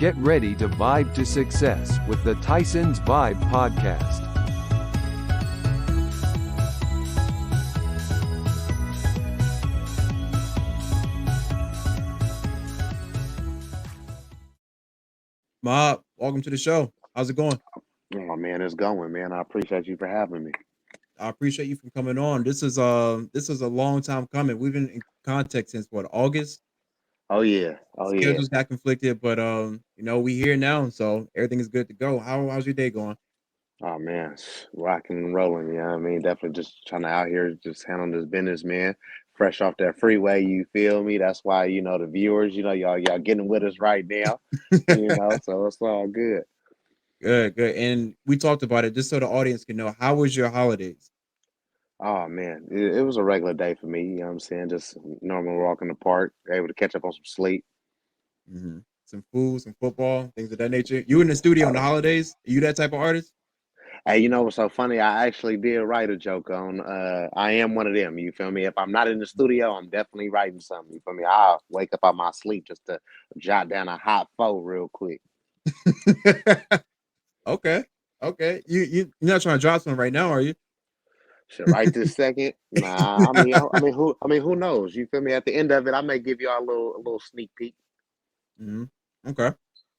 Get ready to vibe to success with the TysonsVibe Podcast. Mob, welcome to the show. How's it going? Oh man, it's going, man. I appreciate you for having me. I appreciate you for coming on. This is a long time coming. We've been in contact since what, August? Oh yeah, oh yeah. Schedules got conflicted, but we here now, so everything is good to go. How's your day going? Oh man, rocking and rolling. Yeah, I mean, definitely just trying to out here just handle this business, man. Fresh off that freeway, you feel me? That's why the viewers, y'all getting with us right now. So it's all good. Good, good. And we talked about it just so the audience can know, how was your holidays? Oh man, it was a regular day for me. You know what I'm saying? Just normal walk in the park, able to catch up on some sleep. Some food, some football, things of that nature. You in the studio on the Uh, holidays? Are you that type of artist? Hey, you know what's so funny? I actually did write a joke on. I am one of them. You feel me? If I'm not in the studio, I'm definitely writing something. You feel me? I'll wake up out my sleep just to jot down a hot foe real quick. Okay. Okay. You're not trying to drop something right now, are you? Shit, right this second? Nah. Who knows? You feel me? At the end of it, I may give y'all a little sneak peek. hmm Okay.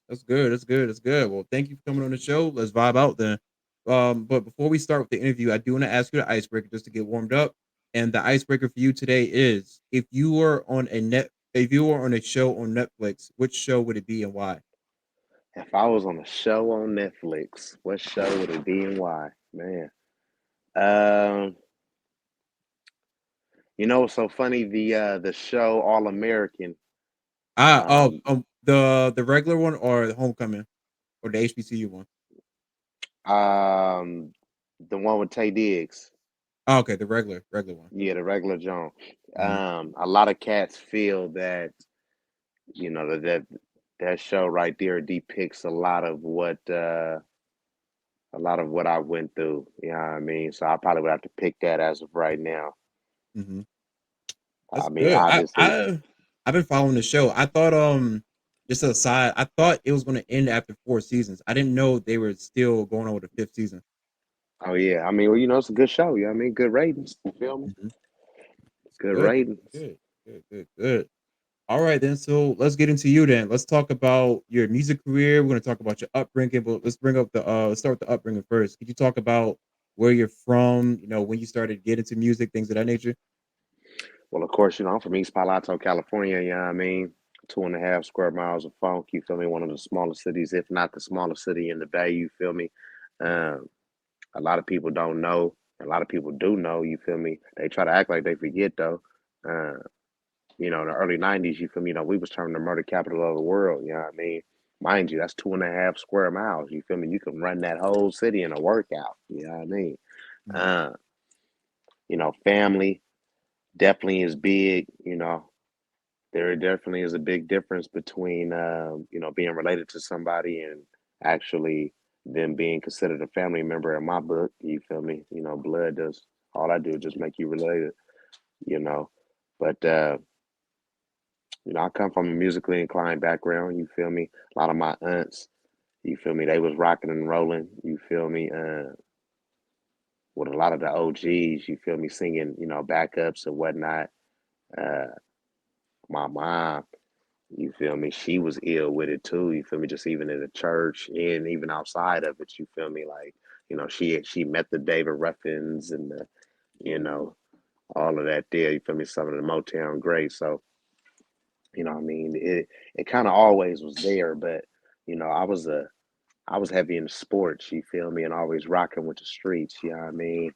That's good. That's good. That's good. Well, thank you for coming on the show. Let's vibe out then. But before we start with the interview, I do want to ask you the icebreaker just to get warmed up. And the icebreaker for you today is, if you were on a show on Netflix, which show would it be and why? If I was on a show on Netflix, what show would it be and why? Man. Um, you know what's so funny? The show All American. Um, The regular one or the Homecoming or the HBCU one? um, the one with Tay Diggs. Oh, okay, the regular one. Yeah, the regular John. hmm A lot of cats feel that that show right there depicts a lot of what I went through. You know what I mean? So I probably would have to pick that as of right now. hmm That's I mean, good. obviously. I've been following the show. I thought just aside, I thought it was going to end after 4 seasons. I didn't know they were still going on with the fifth season. Oh yeah, I mean, well, it's a good show. You know what I mean? Good ratings. You feel me? hmm Good Good, ratings. good, good, good, good. All right, then. So let's get into you then. Let's talk about your music career. We're going to talk about your upbringing, but let's start with the upbringing first. Could you talk about where you're from? When you started getting into music, things of that nature. Well, of course, I'm from East Palo Alto, California. You know what I mean? 2.5 square miles of funk. You feel me? One of the smallest cities, if not the smallest city in the Bay. You feel me? Um, a lot of people don't know. A lot of people do know. You feel me? They try to act like they forget though. Uh, in the early '90s, you feel me? We was termed the murder capital of the world. You know what I mean? Mind you, that's 2.5 square miles. You feel me? You can run that whole city in a workout. You know what I mean? Mhm. Uh, family definitely is big. There definitely is a big difference between being related to somebody and actually them being considered a family member in my book. You feel me? Blood does all I do is just make you related. You know, but I come from a musically inclined background. You feel me? A lot of my aunts, you feel me? They was rocking and rolling. You feel me? With a lot of the OGs, you feel me? Singing, backups and whatnot. Uh, my mom. You feel me? She was ill with it too. You feel me? Just even in the church and even outside of it. You feel me? Like, she met the David Ruffins and you know, all of that there. You feel me? Some of the Motown greats. So, what I mean, it kind of always was there, but I was heavy in sports. You feel me? And always rocking with the streets. You know what I mean?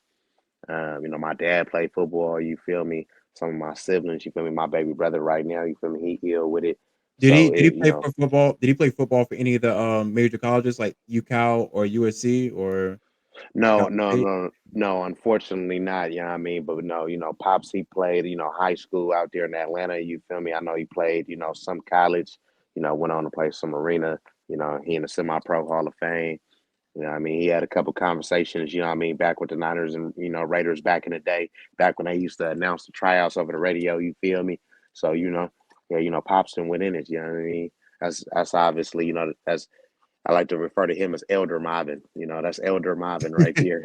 My dad played football. You feel me? Some of my siblings. You feel me? My baby brother right now. You feel me? He ill with it. So Did he it, play for football? Did he play football for any of the major colleges like UCal or USC or No, Cal no, State? no, no, unfortunately not, you know what I mean? But no, Pops, he played, high school out there in Atlanta, you feel me? I know he played, some college, went on to play some arena, he in the semi-pro Hall of Fame. You know what I mean? He had a couple conversations, you know what I mean, back with the Niners and, Raiders back in the day, back when they used to announce the tryouts over the radio, you feel me? So, yeah, Pops done went in it, you know what I mean? That's obviously, that's I like to refer to him as Elder Marvin. That's Elder Marvin right there.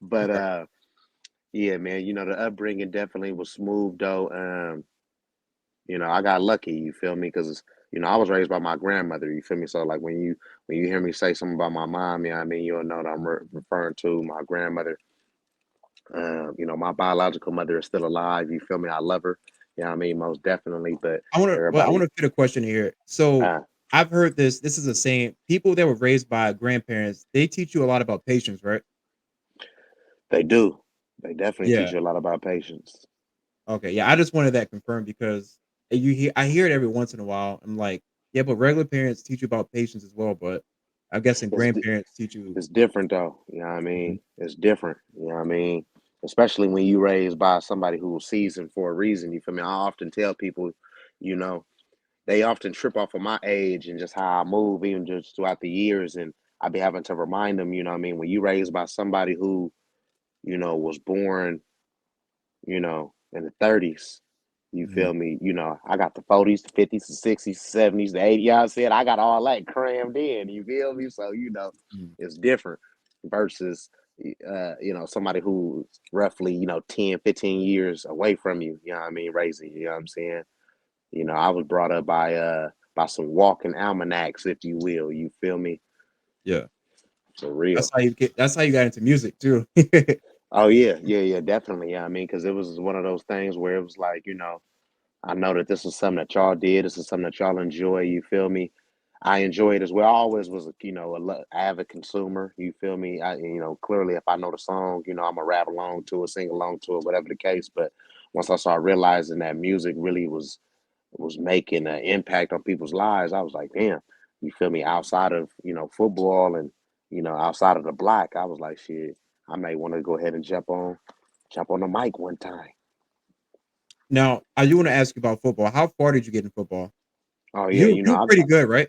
But Okay. yeah, man, the upbringing definitely was smooth though. I got lucky, you feel me? Because I was raised by my grandmother, you feel me? So like when you hear me say something about my mom, I mean, you'll know that I'm referring to my grandmother. My biological mother is still alive, you feel me? I love her. I mean, most definitely. But I everybody, wanna fit a question here. So, uh, I've heard this is a saying, people that were raised by grandparents, they teach you a lot about patience, right? they do. They definitely teach Yeah. you a lot about patience. Okay, yeah, I just wanted that confirmed because I hear it every once in a while. I'm like, "Yeah, but regular parents teach you about patience as well," but I'm guessing It's di- grandparents teach you. it's different though. You know what I Mhm, mean? It's different. You know what I mean? Especially when you raised by somebody who was seasoned for a reason. You feel me? I often tell people, you know, they often trip off of my age and just how I move, even just throughout the years. And I be having to remind them, you know what I mean? When you raised by somebody who, was born, in the 30s, you mhm, feel me? I got the 40s, the 50s, the 60s, 70s, the 80s. I said I got all that crammed in. You feel me? So, mhm. it's different versus, somebody who's roughly, 10, 15 years away from you. You know what I mean? Raising you. You know what I'm saying? I was brought up by some walking almanacs, if you will. You feel me? Yeah. For real. That's how you got into music too. Oh yeah, yeah, yeah, definitely. Yeah, I mean, because it was one of those things where it was like, I know that this is something that y'all did. This is something that y'all enjoy. You feel me? I enjoy it as well. I always was, avid consumer. You feel me? Clearly, if I know the song, I'm gonna rap along to it, sing along to it, whatever the case. But once I started realizing that music really was making an impact on people's lives, I was like, damn. You feel me? Outside of football and outside of the block, I was like, shit. I may want to go ahead and jump on the mic one time. Now, I do wanna ask you about football. How far did you get in football? Oh yeah, You were pretty good, right?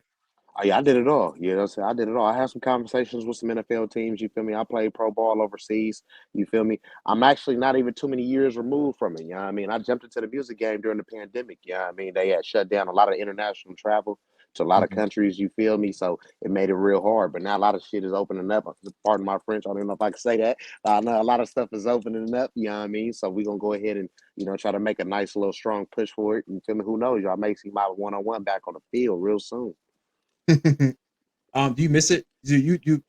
oh, yeah, I did it all. I did it all. I had some conversations with some NFL teams. You feel me? I played pro ball overseas. You feel me? I'm actually not even too many years removed from it. You know what I mean? I jumped into the music game during the pandemic. You know what I mean? They had shut down a lot of international travel to a lot of Mhm. countries. You feel me? So it made it real hard. But now a lot of shit is opening up. Pardon my French. I don't know if I can say that. I know a lot of stuff is opening up. You know what I mean? So we're gonna go ahead and try to make a nice little strong push for it. You feel me? Who knows? Y'all may see my one on one back on the field real soon. Do you miss it?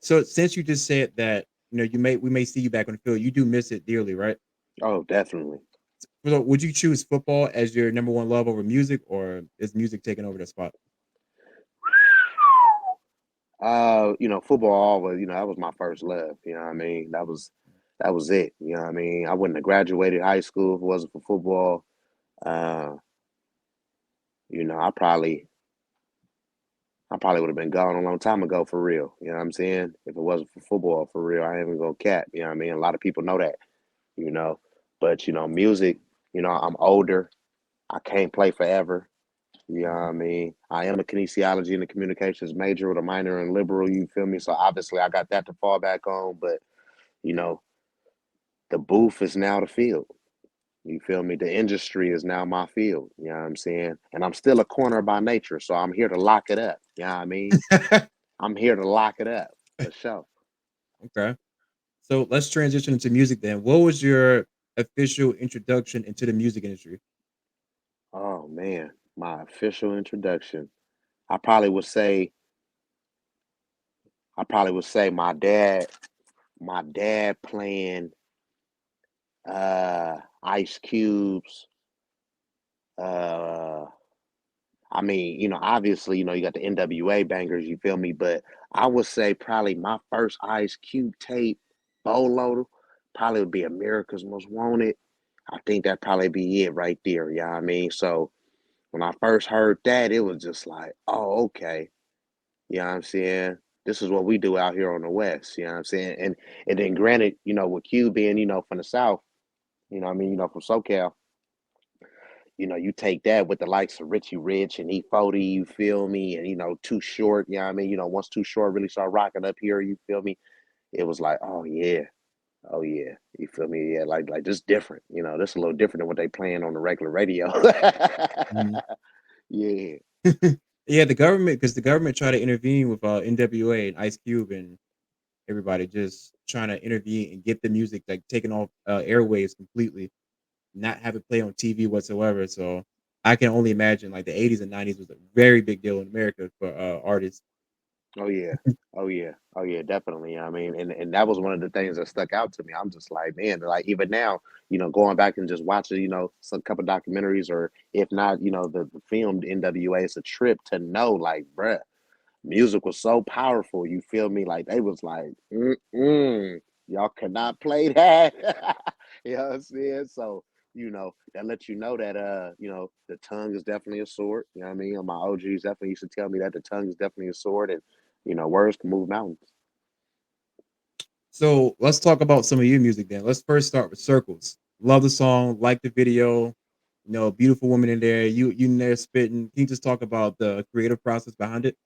So since you just said that, we may see you back on the field, you do miss it dearly, right? Oh, definitely. So would you choose football as your number one love over music, or is music taking over the spot? Football always, that was my first love. You know what I mean? That was it. You know what I mean? I wouldn't have graduated high school if it wasn't for football. Uh, I probably would have been gone a long time ago for real. You know what I'm saying? If it wasn't for football for real, I ain't even gonna cap. You know what I mean? A lot of people know that, you know. But music, I'm older. I can't play forever. You know what Mhm. I mean? I am a kinesiology and a communications major with a minor in liberal, you feel me? So obviously I got that to fall back on, but you know, the booth is now the field. You feel me? The industry is now my field. You know what I'm saying? And I'm still a corner by nature, so I'm here to lock it up. You know what I mean? I'm here to lock it up for sure. Okay. So let's transition into music then. What was your official introduction into the music industry? Oh man, my official introduction. I probably would say, my dad playing Ice Cube's uh I mean, obviously, you got the NWA bangers, you feel me? But I would say probably my first Ice Cube tape, Bolo, probably would be America's Most Wanted. I think that probably be it right there. Yeah, I mean, so when I first heard that, it was just like, oh, okay. You know what I'm saying? This is what we do out here on the West. You know what I'm saying? And then granted, with Q being, from the South, you know what I mean, from SoCal, you take that with the likes of Richie Rich and E40, you feel me? And Too Short, you know what I mean? Once Too Short really started rocking up here, you feel me? It was like, oh yeah, oh yeah. You feel me? Yeah, like just different, this a little different than what they playing on the regular radio. Mhm. Yeah. Yeah, the government, because the government tried to intervene with NWA and Ice Cube and everybody just trying to intervene and get the music like taken off airwaves completely, not have it play on TV whatsoever. So I can only imagine like the 80s and 90s was a very big deal in America for artists. Oh yeah. Oh yeah. Oh yeah, definitely. I mean, and that was one of the things that stuck out to me. I'm just like, man, like even now, going back and just watching, some couple documentaries or if not, the filmed NWA, it's a trip to know like, bruh, music was so powerful. You feel me? Like they was like, y'all cannot play that. You know what I'm saying? So, that lets you know that the tongue is definitely a sword. You know what I mean? My OGs definitely used to tell me that the tongue is definitely a sword and words can move mountains. So let's talk about some of your music then. Let's first start with Circles. Love the song, like the video. Beautiful woman in there. You in there spitting. Can you just talk about the creative process behind it?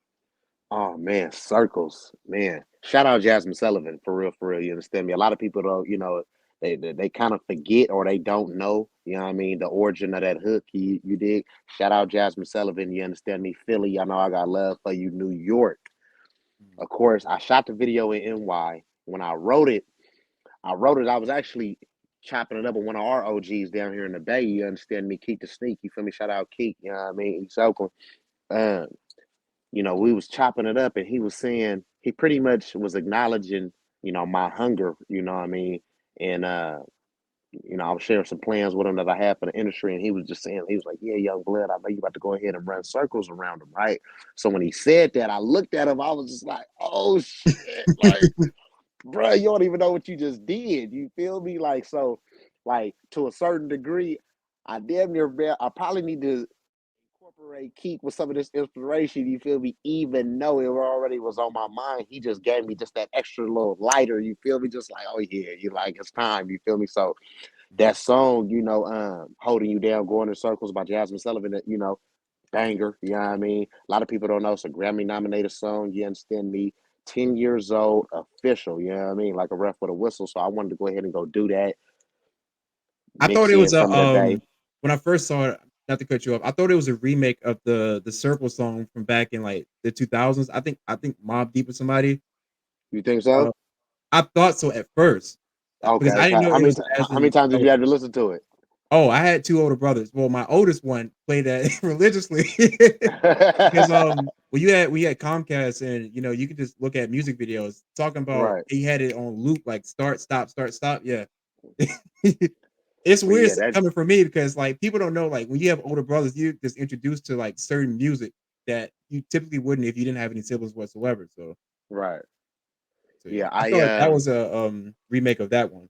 Oh man, circles, man. Shout out Jasmine Sullivan for real, for real. You understand me? A lot of people don't, they kind of forget or they don't know, you know what I mean, the origin of that hook. You dig? Shout out Jasmine Sullivan. You understand me? Philly, I know I got love for you. New York. Of course, I shot the video in NY. When I was actually chopping it up with one of our OGs down here in the Bay. You understand me? Keek the Sneak. You feel me? Shout out Keek. You know what I mean? East Oakland. Um, we was chopping it up and he was saying he pretty much was acknowledging, my hunger, you know what I mean? And I was sharing some plans with him that I had for the industry, and he was just saying, he was like, yeah, young blood, I know you about to go ahead and run circles around him, right? So when he said that, I looked at him, I was just like, oh shit, like, bro, you don't even know what you just did. You feel me? Like, so, like, to a certain degree, I damn near, I probably need to incorporate Keek with some of this inspiration, you feel me? Even though it already was on my mind, he just gave me just that extra little lighter, you feel me? Just like, oh yeah, you like it's time, you feel me? So that song, Holding You Down, Going in Circles by Jasmine Sullivan, banger, you know what I mean? A lot of people don't know it's a Grammy nominated song, you understand me? 10 years old, official, you know what I mean? Like a ref with a whistle. So I wanted to go ahead and go do that, I thought mix it in was a some of the day. when I first saw it, not to cut you off, I thought it was a remake of the Circle song from back in like the 2000s. I think Mob Deep or somebody. You think Uh, so? I thought so at first Okay, because I didn't okay. know How it many was ti- as how many in. times did you have to listen to it? Oh, I had two older brothers. Well, my oldest one played that religiously because we had Comcast and you could just look at music videos talking about Right. he had it on loop like start stop. Yeah. It's But weird yeah, that coming from me because like people don't know like when you have older brothers, you just introduced to like certain music that you typically wouldn't if you didn't have any siblings whatsoever. right. So yeah, Yeah, I I feel like that was a remake of that one.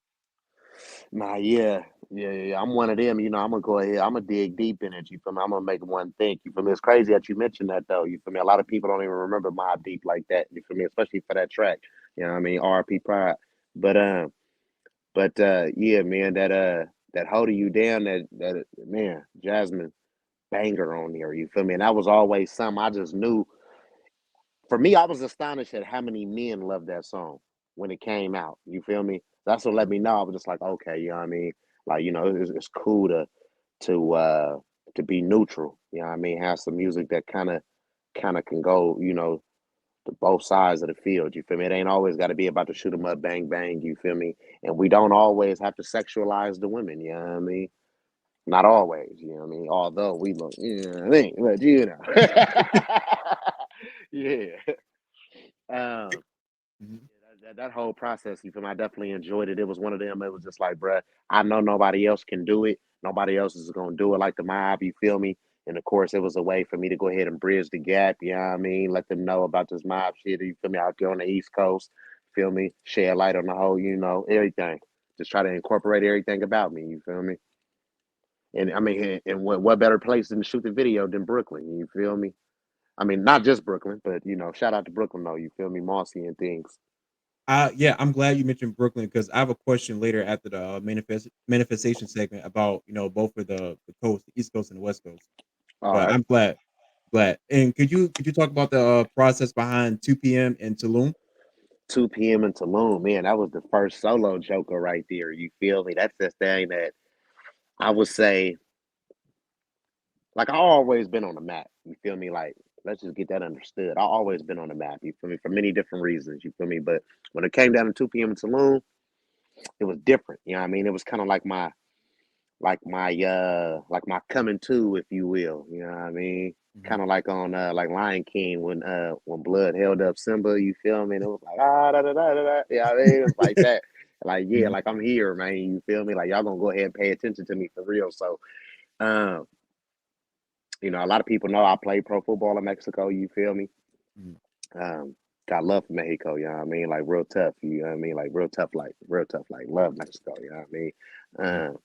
nah, yeah. Yeah. I'm one of them, I'm gonna go ahead, I'm gonna dig deep in it, you feel me? I'm gonna make one think. You feel me? It's crazy that you mentioned that though, you feel me? A lot of people don't even remember Mob Deep like that, you feel me? Especially for that track. You know what I mean? RP Pride. But yeah, man, that holding you down, that man, Jasmine banger on there, you feel me? And that was always something I just knew. For me, I was astonished at how many men loved that song when it came out. You feel me? That's what let me know. I was just like, okay, you know what I mean? Like, it's cool to uh to be neutral. You know what I mean? Have some music that kind of can go, to both sides of the field. You feel me? It ain't always got to be about the shoot 'em up, bang bang. You feel me? And we don't always have to sexualize the women. You know what I mean? Not always. You know what I mean? Although we look, I mean, but yeah. Um, Mhm. yeah, that whole process, you feel me? I definitely enjoyed it. It was one of them. It was just like, bruh, I know nobody else can do it. Nobody else is gonna do it like the mob. You feel me? And of course, it was a way for me to go ahead and bridge the gap. You know what I mean? Let them know about this mob shit. You feel me? Out there on the East Coast. Feel me? Shed light on the whole, everything. Just try to incorporate everything about me. You feel me? And I mean, and what better place than to shoot the video than Brooklyn? You feel me? I mean, not just Brooklyn, but shout out to Brooklyn though. You feel me? Mossy and things. Yeah, I'm glad you mentioned Brooklyn because I have a question later after the manifestation segment about both of the coast, the East Coast and the West Coast. All But right. I'm glad. And could you talk about the process behind 2 p.m. in Tulum? 2 p.m. in Tulum, man, that was the first solo Joker right there. You feel me? That's the thing that I would say like I always been on the map. You feel me? Like let's just get that understood. I always been on the map. You feel me? For many different reasons. You feel me? But when it came down to 2 p.m. in Saloon, it was different. You know what I mean? It was kind of like my coming to, if you will. You know what I mean? Mhm. Kind of like on like Lion King when Blood held up Simba. You feel me? And it was like da da da da da. Yeah, I mean, it was like that. Like yeah, Mhm. like I'm here, man. You feel me? Like y'all gonna go ahead and pay attention to me for real. So um, a lot of people know I played pro football in Mexico. You feel me? Mhm. Um, got love for Mexico. You know what I mean? Like real tough. You know what I mean? Like real tough. Like love Mexico. You know what I mean? Mhm. Um,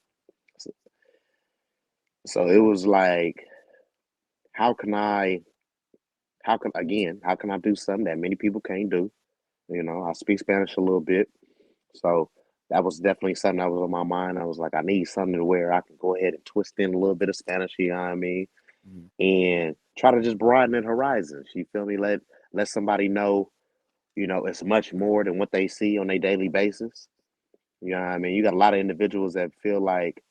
so, so it was like, how can I? How can I do something that many people can't do? I speak Spanish a little bit, so that was definitely something that was on my mind. I was like, I need something to where I can go ahead and twist in a little bit of Spanish. You know what I mean? Mhm. And try to just broaden the horizons. You feel me? Let somebody know, it's much more than what they see on a daily basis. You know what I mean? You got a lot of individuals that feel like,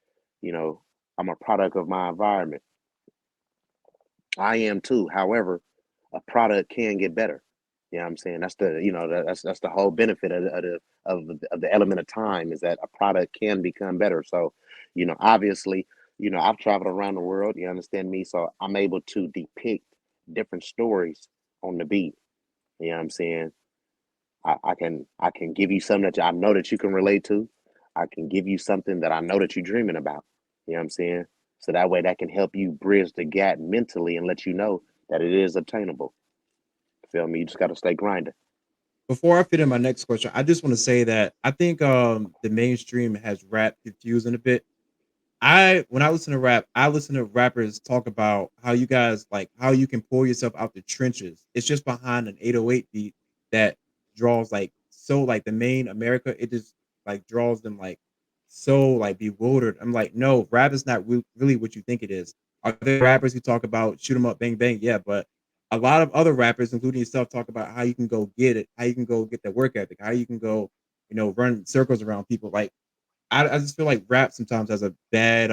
you know, I'm a product of my environment. I am too. However, a product can get better. You know what I'm saying? That's that's the whole benefit of the element of time is that a product can become better. So, obviously, I've traveled around the world. You understand me? So I'm able to depict different stories on the beat. You know what I'm saying? I can give you something that I know that you can relate to. I can give you something that I know that you're dreaming about. You know what I'm saying? So that way that can help you bridge the gap mentally and let you know that it is obtainable. Feel me? You just gotta stay grinding. Before I fit in my next question, I just want to say that I think the mainstream has rap confusing a bit. When I listen to rap, I listen to rappers talk about how you guys like how you can pull yourself out the trenches. It's just behind an 808 beat that draws like so like the main America, it just like draws them like so like bewildered. I'm like, no, rap is not really what you think it is. Are there rappers who talk about shoot 'em up, bang bang? Yeah, but a lot of other rappers, including yourself, talk about how you can go get it, how you can go get that work ethic, how you can go, run circles around people. Like I just feel like rap sometimes has a bad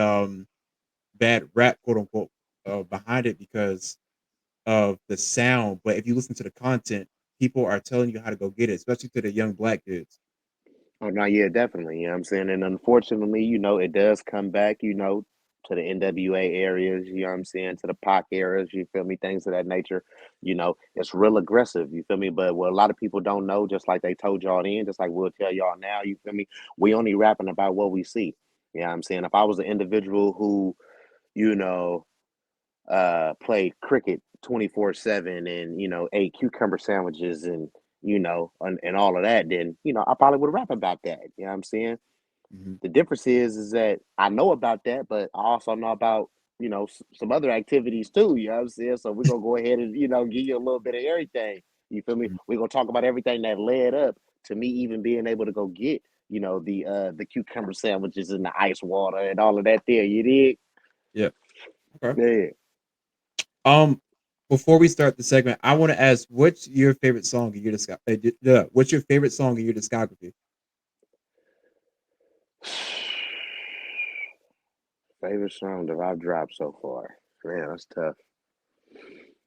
rap, quote unquote, behind it because of the sound. But if you listen to the content, people are telling you how to go get it, especially to the young black kids. Oh no, yeah, definitely. You know what I'm saying? And unfortunately, it does come back, to the NWA areas, you know what I'm saying, to the POC areas, you feel me, things of that nature. It's real aggressive, you feel me? But what a lot of people don't know, just like they told y'all then, just like we'll tell y'all now, you feel me? We only rapping about what we see. You know what I'm saying? If I was an individual who, you know, played cricket 24/7 and ate cucumber sandwiches and all of that, then I probably would rap about that. You know what I'm saying? Mhm. The difference is that I know about that, but I also know about some other activities too. You know what I'm saying? So we're gonna go ahead and give you a little bit of everything. You feel me? Mhm. We're gonna talk about everything that led up to me even being able to go get the cucumber sandwiches and the ice water and all of that there. You did? Yeah. Okay. Yeah. Um, Before we start the segment, I want to ask, what's your favorite song in your what's your favorite song in your discography? Favorite song that I've dropped so far. Man, that's tough.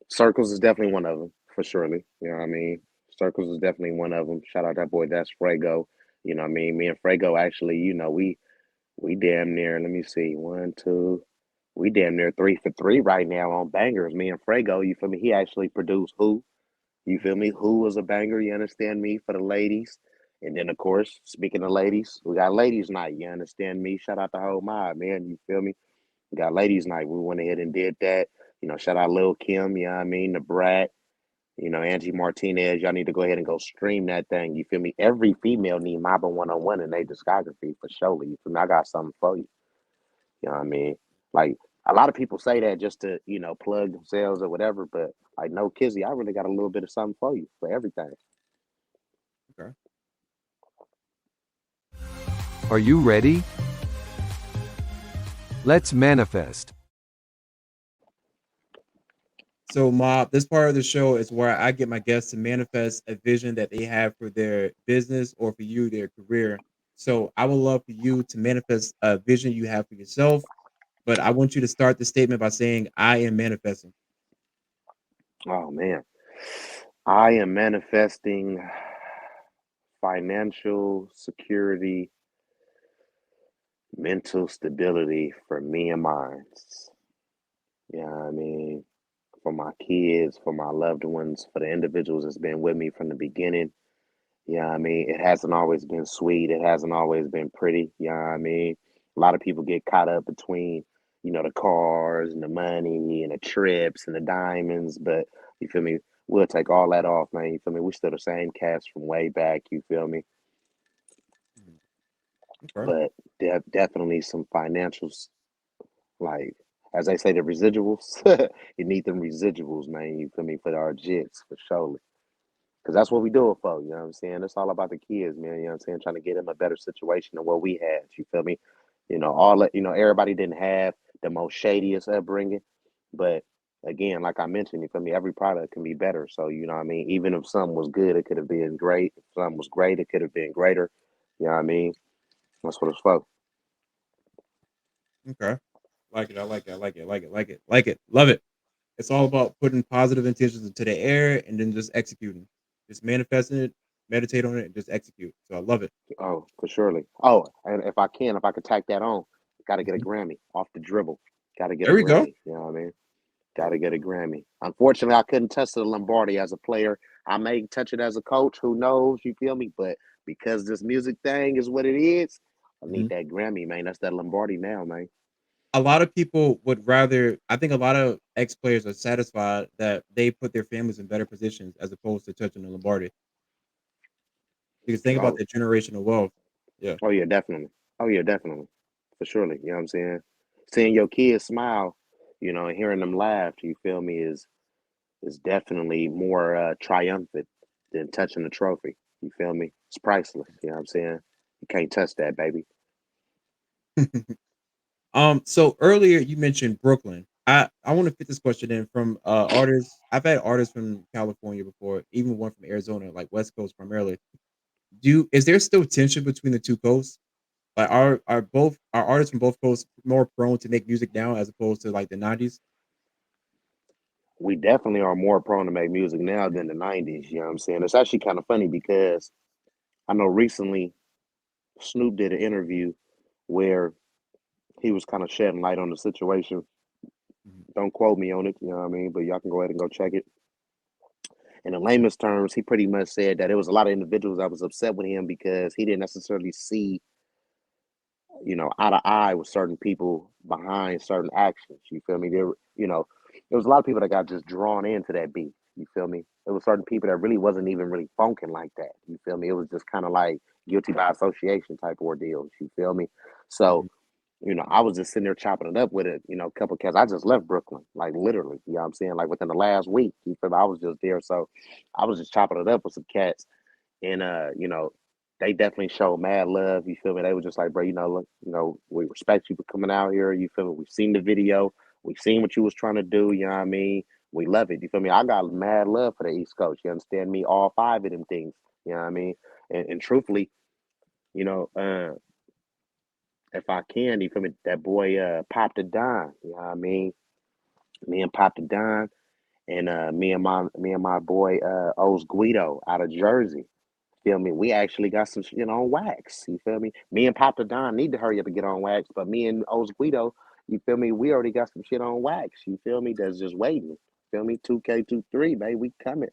Circles is definitely one of them, for surely. You know what I mean? Circles is definitely one of them. Shout out that boy, that's Frago. You know what I mean? Me and Frago actually, we damn near, let me see, one, two, we damn near 3 for 3 right now on bangers. Me and Frago, you feel me? He actually produced Who. You feel me? Who was a banger, you understand me, for the ladies. And then, of course, speaking of ladies, we got ladies' night, you understand me? Shout out the whole mob, man. You feel me? We got ladies' night. We went ahead and did that. Shout out Lil Kim, you know what I mean? The Brat, Angie Martinez. Y'all need to go ahead and go stream that thing. You feel me? Every female need Mamba 101 in their discography for surely. You feel me? I got something for you. You know what I mean? Like a lot of people say that just to, plug themselves or whatever, but like no Kizzy, I really got a little bit of something for you for everything. Okay. Are you ready? Let's manifest. So, Mob, this part of the show is where I get my guests to manifest a vision that they have for their business or for you, their career. So, I would love for you to manifest a vision you have for yourself, but I want you to start the statement by saying, "I am manifesting." Oh man. I am manifesting financial security, mental stability for me and mine. Yeah, I mean, for my kids, for my loved ones, for the individuals that's been with me from the beginning. Yeah, I mean, it hasn't always been sweet. It hasn't always been pretty. Yeah, I mean, a lot of people get caught up between, the cars and the money and the trips and the diamonds. But you feel me? We'll take all that off, man. You feel me? We still the same cast from way back. You feel me? Mhm. Okay. But definitely some financials, like as they say, the residuals. You need them residuals, man. You feel me? For our jits, for sure. Because that's what we do it for, you know what I'm saying? It's all about the kids, man, you know what I'm saying? Trying to get them a better situation than what we had, you feel me? Everybody didn't have the most shadiest upbringing, but again, like I mentioned, you feel me? Every product can be better. So, you know what I mean? Even if some was good, it could have been great. If some was great, it could have been greater. You know what I mean? That's what it's for. Okay. Like it. I like it. I like it. Like it. Like it. Like it. Love it. It's all about putting positive intentions into the air and then just executing. Just manifesting it, meditate on it, and just execute. So I love it. Oh, for surely. Oh, and if I could tack that on, got to get a Mhm. Grammy off the dribble. Got to get a There we go. Grammy. You know what I mean? Got to get a Grammy. Unfortunately, I couldn't touch the Lombardi as a player. I may touch it as a coach. Who knows? You feel me? But because this music thing is what it is, I need Mhm. that Grammy, man. That's that Lombardi now, man. A lot of people would rather. I think a lot of ex players are satisfied that they put their families in better positions as opposed to touching the Lombardi. Because think about Oh, that generational wealth. Yeah. oh yeah, definitely. Oh yeah, definitely. For surely. You know what I'm saying? Seeing your kids smile, and hearing them laugh, you feel me, is definitely more triumphant than touching the trophy. You feel me? It's priceless. You know what I'm saying? You can't touch that, baby. So earlier you mentioned Brooklyn. I want to fit this question in from artists. I've had artists from California before, even one from Arizona, like West Coast primarily. Is there still tension between the two coasts? Like are artists from both coasts more prone to make music now as opposed to like the 90s? We definitely are more prone to make music now than the 90s. You know what I'm saying? It's actually kind of funny because I know recently Snoop did an interview where he was kind of shedding light on the situation. Mhm. Don't quote me on it, you know what I mean? But y'all can go ahead and go check it. In the lamest terms, he pretty much said that it was a lot of individuals that was upset with him because he didn't necessarily see, eye to eye with certain people behind certain actions. You feel me? There was a lot of people that got just drawn into that beat. You feel me? There was certain people that really wasn't even really funking like that. You feel me? It was just kind of like guilty by association type ordeals. You feel me? So, Mhm. I was just sitting there chopping it up with it, a couple of cats. I just left Brooklyn, like literally, you know what I'm saying? Like within the last week. You feel me? I was just there. So I was just chopping it up with some cats and they definitely showed mad love. You feel me? They were just like, bro, look, we respect you for coming out here. You feel me? We've seen the video. We've seen what you was trying to do. You know what I mean? We love it. You feel me? I got mad love for the East Coast. You understand me? All five of them things. You know what I mean? And truthfully, you know, uh, if I can, you feel me? That boy Pop the Don. You know what I mean? Me and Pop the Don, and me and my boy Oz Guido out of Jersey. Feel me? We actually got some shit on wax. You feel me? Me and Papa Don need to hurry up and get on wax, but me and Oz Guido, you feel me? We already got some shit on wax. You feel me? That's just waiting. Feel me? 2K23, baby. We coming.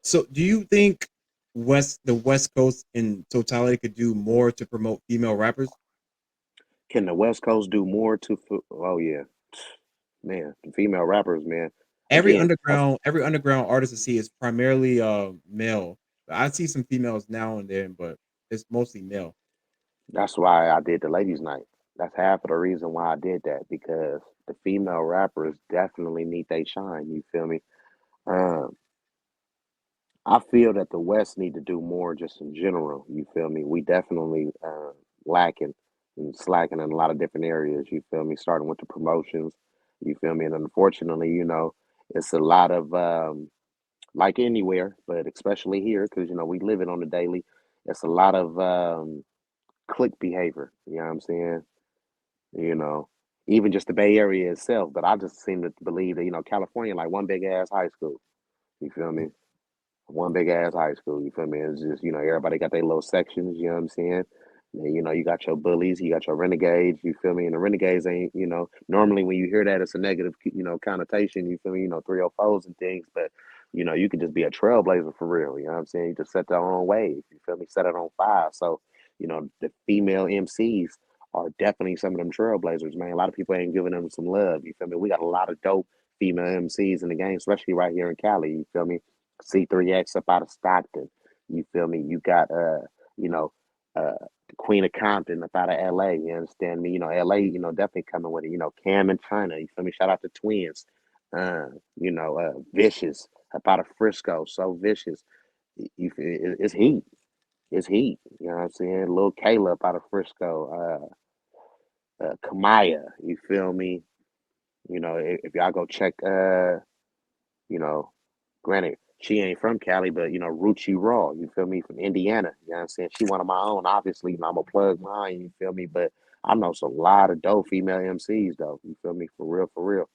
So do you think the West Coast in totality could do more to promote female rappers? Can the West Coast do more Oh yeah, man. The female rappers, man. Again, Every underground artist I see is primarily male. I see some females now and then, but it's mostly male. that's why I did the ladies' night. That's half of the reason why I did that because the female rappers definitely need they shine. You feel me? Um, I feel that the West need to do more just in general. You feel me? We definitely lacking and slacking in a lot of different areas. You feel me? Starting with the promotions. You feel me? And unfortunately, it's a lot of like anywhere, but especially here because we live it on the daily. It's a lot of clique behavior. You know what I'm saying? You know, even just the Bay Area itself. But I just seem to believe that, California, like one big ass high school. You feel me? One big ass high school. You feel me? It's just, everybody got their little sections. You know what I'm saying? And, you got your bullies, you got your renegades. You feel me? And the renegades ain't, normally when you hear that, it's a negative, connotation. You feel me? 304s and things. But, you can just be a trailblazer for real. You know what I'm saying? You just set their own wave. You feel me? Set it on fire. So, the female MCs are definitely some of them trailblazers, man. A lot of people ain't giving them some love. You feel me? We got a lot of dope female MCs in the game, especially right here in Cali. You feel me? C3X up out of Stockton. You feel me? You got you know, the Queen of Compton up out of LA. You understand me? LA, definitely coming with it. Cam and China. You feel me? Shout out to Twins. Vicious up out of Frisco. So vicious. It's heat. It's heat. You know what I'm saying? Little Caleb out of Frisco. Kamaya. You feel me? If y'all go check you know, granted, she ain't from Cali, but Ruchi Raw, you feel me, from Indiana. You know what I'm saying? She one of my own. Obviously, I'm gonna plug mine, you feel me? But I know some lot of dope female MCs though. You feel me? For real, for real.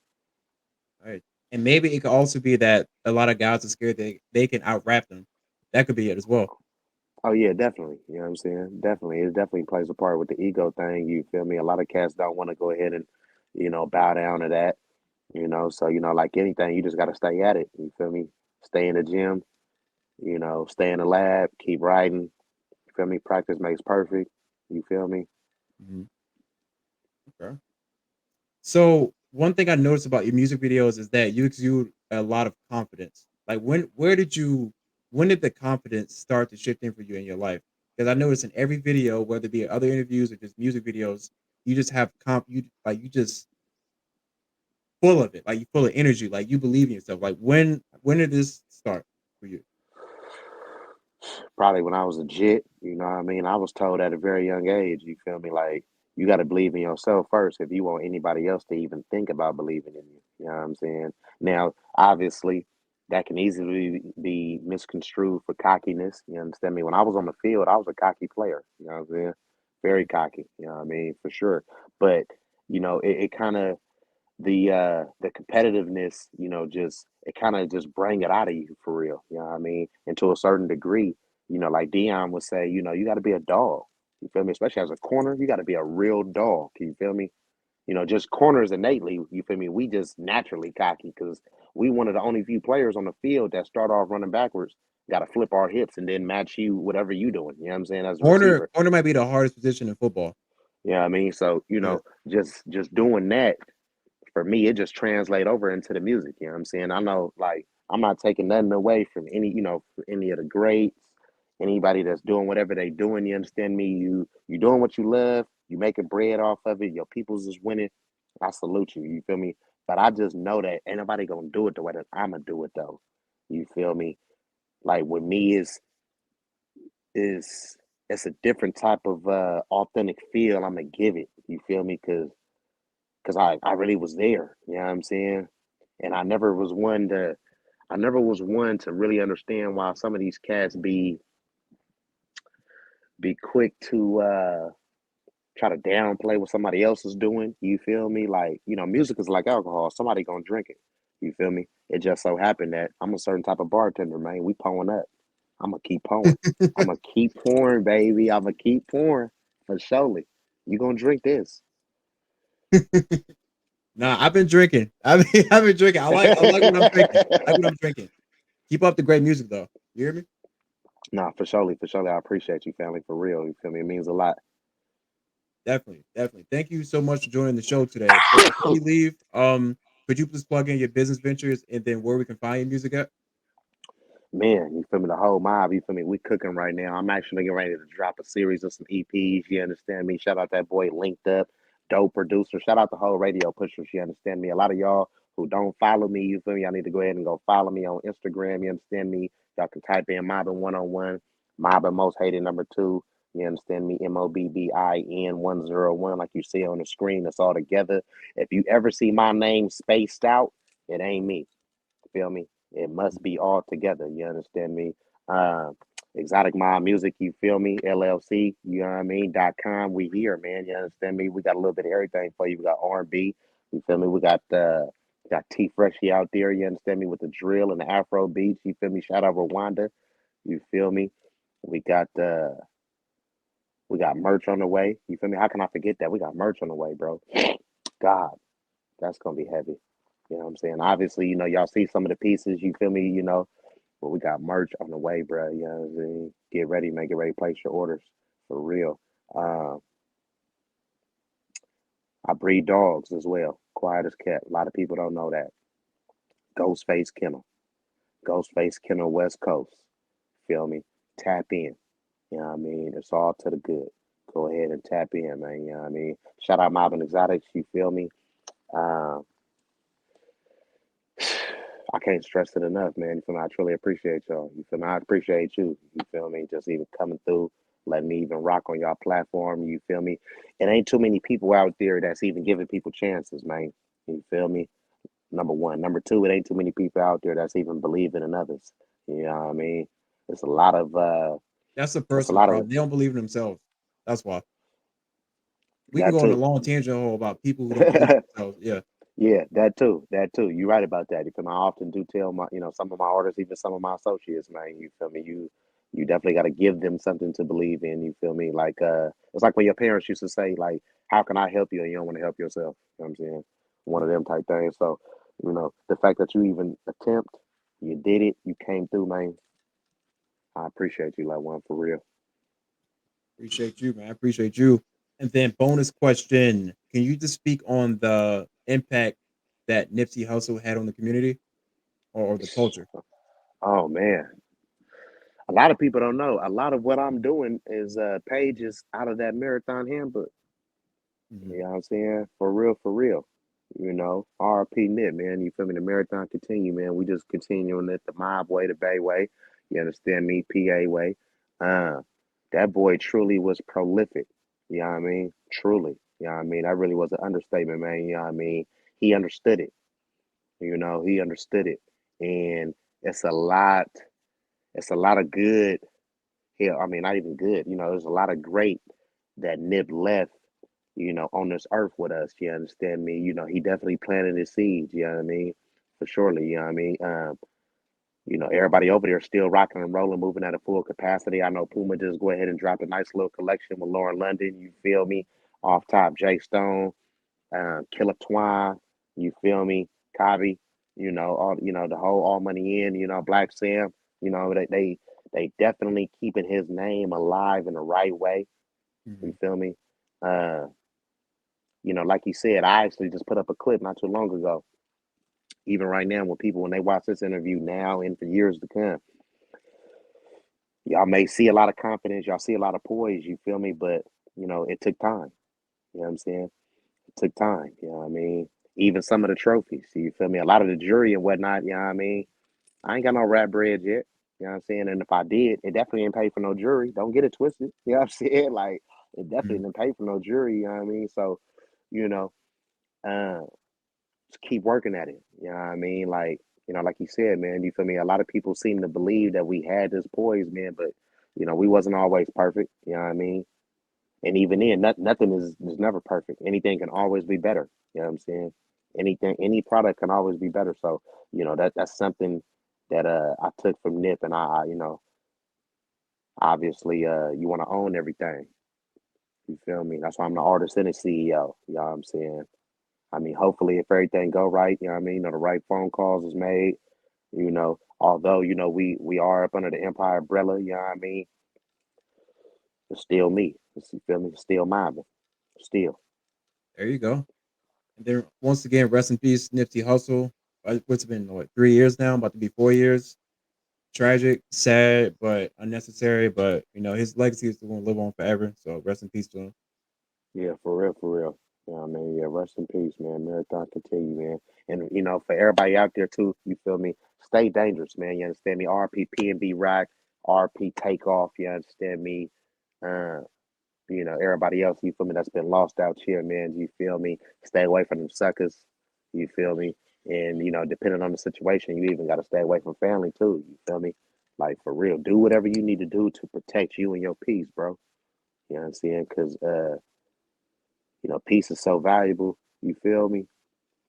Right. And maybe it could also be that a lot of guys are scared that they can out rap them. That could be it as well. Oh yeah, definitely. You know what I'm saying? Definitely. It definitely plays a part with the ego thing, you feel me? A lot of cats don't want to go ahead and, bow down to that. So like anything, you just gotta stay at it. You feel me? Stay in the gym, stay in the lab, keep writing. You feel me? Practice makes perfect. You feel me? Mhm. Okay. So one thing I noticed about your music videos is that you exude a lot of confidence. Like when did the confidence start to shift in for you in your life? Because I noticed in every video, whether it be other interviews or just music videos, you just have you just full of it. Like you full of energy. Like you believe in yourself. Like when did this start for you? Probably when I was a jit, you know what I mean? I was told at a very young age, you feel me? Like, you got to believe in yourself first if you want anybody else to even think about believing in you. You know what I'm saying? Now, obviously, that can easily be misconstrued for cockiness. You understand me? When I was on the field, I was a cocky player. You know what I'm saying? Very cocky. You know what I mean? For sure. But, it kind of, the competitiveness, just it kind of just bring it out of you for real. You know what I mean? And to a certain degree, like Dion would say, you got to be a dog. You feel me? Especially as a corner, you got to be a real dog. You feel me? Just corners innately, you feel me? We just naturally cocky because we one of the only few players on the field that start off running backwards, got to flip our hips and then match you whatever you doing. You know what I'm saying? As a receiver. Corner might be the hardest position in football. You know what I mean? So, Yeah. just doing that for me, it just translate over into the music. You know what I'm saying? I know, like, I'm not taking nothing away from for any of the greats, anybody that's doing whatever they doing. You understand me? You doing what you love. You making bread off of it. Your people's is winning. I salute you. You feel me? But I just know that ain't nobody gonna do it the way that I'ma do it though. You feel me? Like with me is it's a different type of authentic feel I'm gonna give it. You feel me? Cause I really was there. You know what I'm saying? And I never was one to really understand why some of these cats be quick to try to downplay what somebody else is doing. You feel me? Like, music is like alcohol. Somebody gonna drink it. You feel me? It just so happened that I'm a certain type of bartender, man. We pouring up. I'm gonna keep pouring. I'm gonna keep pouring, baby. I'm gonna keep pouring for surely. You gonna drink this? Nah, I've been drinking. I've been drinking. I like what I'm drinking. I like what I'm drinking. Keep up the great music though. You hear me? Nah, for surely, for surely. I appreciate you, family, for real. You feel me? It means a lot. Definitely, definitely. Thank you so much for joining the show today. But before we leave, could you please plug in your business ventures and then where we can find your music at? Man, you feel me? The whole mob, you feel me? We cooking right now. I'm actually getting ready to drop a series of some EPs. You understand me? Shout out that boy Linked Up, dope producer. Shout out the whole radio pushers. You understand me? A lot of y'all who don't follow me, you feel me? I need to go ahead and go follow me on Instagram. You understand me? Y'all can type in Mobbin 101, Mobbin Most Hated number two. You understand me? MOBBIN 101, like you see on the screen. It's all together. If you ever see my name spaced out, it ain't me. Feel me? It must be all together. You understand me? Uh, Exotic Mob Music, you feel me? LLC, you know what I mean? .com. We here, man. You understand me? We got a little bit of everything for you. We got R&B, you feel me? We got T Freshy out there, you understand me, with the drill and the Afro beats, you feel me? Shout out Rwanda, you feel me? We got we got merch on the way. You feel me? How can I forget that? We got merch on the way, bro. God, that's gonna be heavy. You know what I'm saying? Obviously, y'all see some of the pieces, you feel me, but we got merch on the way, bro. You know what I'm saying? Get ready, man. Get ready, place your orders for real. Uh, I breed dogs as well. Quiet as kept. A lot of people don't know that. Ghostface Kennel. Ghostface Kennel West Coast. Feel me? Tap in. You know what I mean? It's all to the good. Go ahead and tap in, man. You know what I mean? Shout out Mob and Exotics. You feel me? Uh, I can't stress it enough, man. You feel me? I truly appreciate y'all. You feel me? I appreciate you. You feel me? Just even coming through, letting me even rock on y'all platform. You feel me? It ain't too many people out there that's even giving people chances, man. You feel me? Number one. Number two, it ain't too many people out there that's even believing in others. You know what I mean? It's a lot of That's the it's a personal lot of problem. They don't believe in themselves. That's why. We can that go on a too. long tangent hole about people who don't believe in themselves. Yeah. Yeah, that too. That too. You're right about that. Because I often do tell my, some of my artists, even some of my associates, man, you feel me? You definitely got to give them something to believe in. You feel me? Like, it's like when your parents used to say, like, how can I help you? And you don't want to help yourself. You know what I'm saying? One of them type things. So, the fact that you even attempt, you did it, you came through, man. I appreciate you, like one for real. Appreciate you, man. I appreciate you. And then bonus question. Can you just speak on the impact that Nipsey Hussle had on the community or the culture? Oh man, a lot of people don't know. A lot of what I'm doing is pages out of that marathon handbook. Mhm. You know what I'm saying? For real, for real. RP Nip, man. You feel me? The marathon continue, man. We just continuing it the mob way, the Bay way. You understand me? PA way. Uh, that boy truly was prolific. You know what I mean? Truly. You know what I mean? That really was an understatement, man. You know what I mean? He understood it. He understood it. And it's a lot, it's a lot of good. Hell, I mean, not even good. There's a lot of great that Nip left, on this earth with us. You understand me? He definitely planted his seeds. You know what I mean? For surely. You know what I mean? Everybody over there still rocking and rolling, moving at a full capacity. I know Puma just go ahead and drop a nice little collection with Lauren London. You feel me? Off top, Jay Stone, Killer Twine. You feel me? Kabi. All the whole All Money In. Black Sam. They definitely keeping his name alive in the right way. You Mhm. feel me? Uh, like you said, I actually just put up a clip not too long ago. Even right now, when they watch this interview now and for years to come, y'all may see a lot of confidence, y'all see a lot of poise, you feel me? But, it took time. You know what I'm saying? It took time. You know what I mean? Even some of the trophies, you feel me? A lot of the jury and whatnot, you know what I mean? I ain't got no rap bread yet. You know what I'm saying? And if I did, it definitely didn't pay for no jury. Don't get it twisted. You know what I'm saying? Like, it definitely Mhm. didn't pay for no jury. You know what I mean? So, you know, uh, just keep working at it. You know what I mean? Like you said, man, you feel me? A lot of people seem to believe that we had this poise, man, but, we wasn't always perfect. You know what I mean? And even then, nothing is never perfect. Anything can always be better. You know what I'm saying? Any product can always be better. So, that's something that I took from Nip, and obviously you want to own everything. You feel me? That's why I'm the artist and the CEO. You know what I'm saying? I mean, hopefully if everything go right, you know what I mean, the right phone calls is made, although, we are up under the Empire umbrella, you know what I mean? It's still me. You feel me? It's still mine. Still. There you go. And then once again, rest in peace, Nipsey Hussle. What's it been, what, 3 years now? About to be 4 years. Tragic, sad, but unnecessary. But his legacy is still gonna live on forever. So rest in peace to him. Yeah, for real, for real. You know what I mean? Yeah, rest in peace, man. Marathon continue, man. And for everybody out there too, you feel me? Stay dangerous, man. You understand me? RP PNB Rock, RP Takeoff, you understand me? Uh, everybody else, you feel me, that's been lost out here, man. You feel me? Stay away from them suckers. You feel me? And depending on the situation, you even gotta stay away from family too. You feel me? Like for real, do whatever you need to do to protect you and your peace, bro. You know what I'm saying? Because peace is so valuable. You feel me?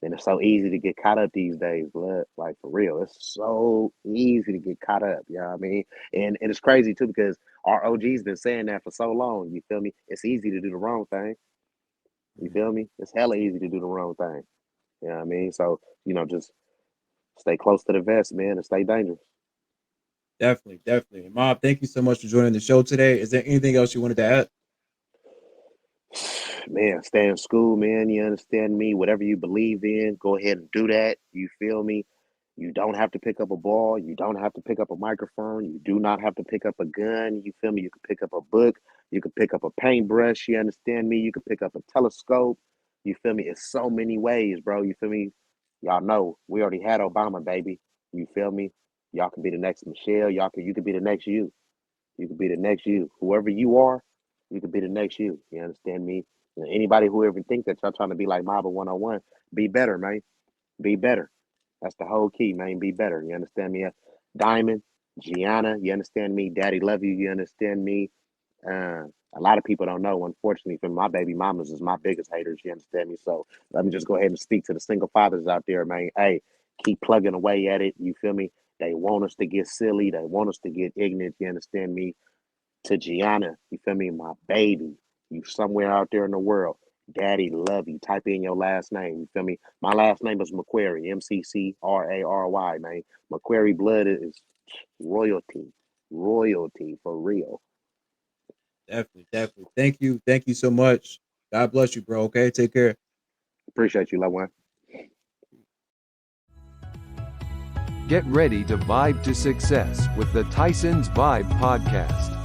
And it's so easy to get caught up these days, blood. Like for real, it's so easy to get caught up. You know what I mean? And it's crazy too because our OG's been saying that for so long. You feel me? It's easy to do the wrong thing. You feel me? It's hella easy to do the wrong thing. You know what I mean? So just stay close to the vest, man, and stay dangerous. Definitely, definitely. Mob, thank you so much for joining the show today. Is there anything else you wanted to add? Man, stay in school, man. You understand me? Whatever you believe in, go ahead and do that. You feel me? You don't have to pick up a ball. You don't have to pick up a microphone. You do not have to pick up a gun. You feel me? You can pick up a book. You can pick up a paintbrush. You understand me? You can pick up a telescope. You feel me? It's so many ways, bro. You feel me? Y'all know we already had Obama, baby. You feel me? Y'all can be the next Michelle. You could be the next you. You could be the next you. Whoever you are, you could be the next you. You understand me? And anybody who ever think that y'all trying to be like Maba 101, be better, man. Be better. That's the whole key, man. Be better. You understand me? Diamond, Gianna, you understand me? Daddy love you. You understand me? A lot of people don't know, unfortunately, from my baby mamas is my biggest haters. You understand me? So let me just go ahead and speak to the single fathers out there, man. Hey, keep plugging away at it. You feel me? They want us to get silly. They want us to get ignorant. You understand me? To Gianna, you feel me? My baby, you somewhere out there in the world. Daddy love you. Type in your last name. You feel me? My last name is McQuarrie, McCrary, man. McQuarrie blood is royalty. Royalty for real. Definitely, definitely. Thank you. Thank you so much. God bless you, bro. Okay, take care. Appreciate you, loved one. Get ready to vibe to success with the TysonsVibe Podcast.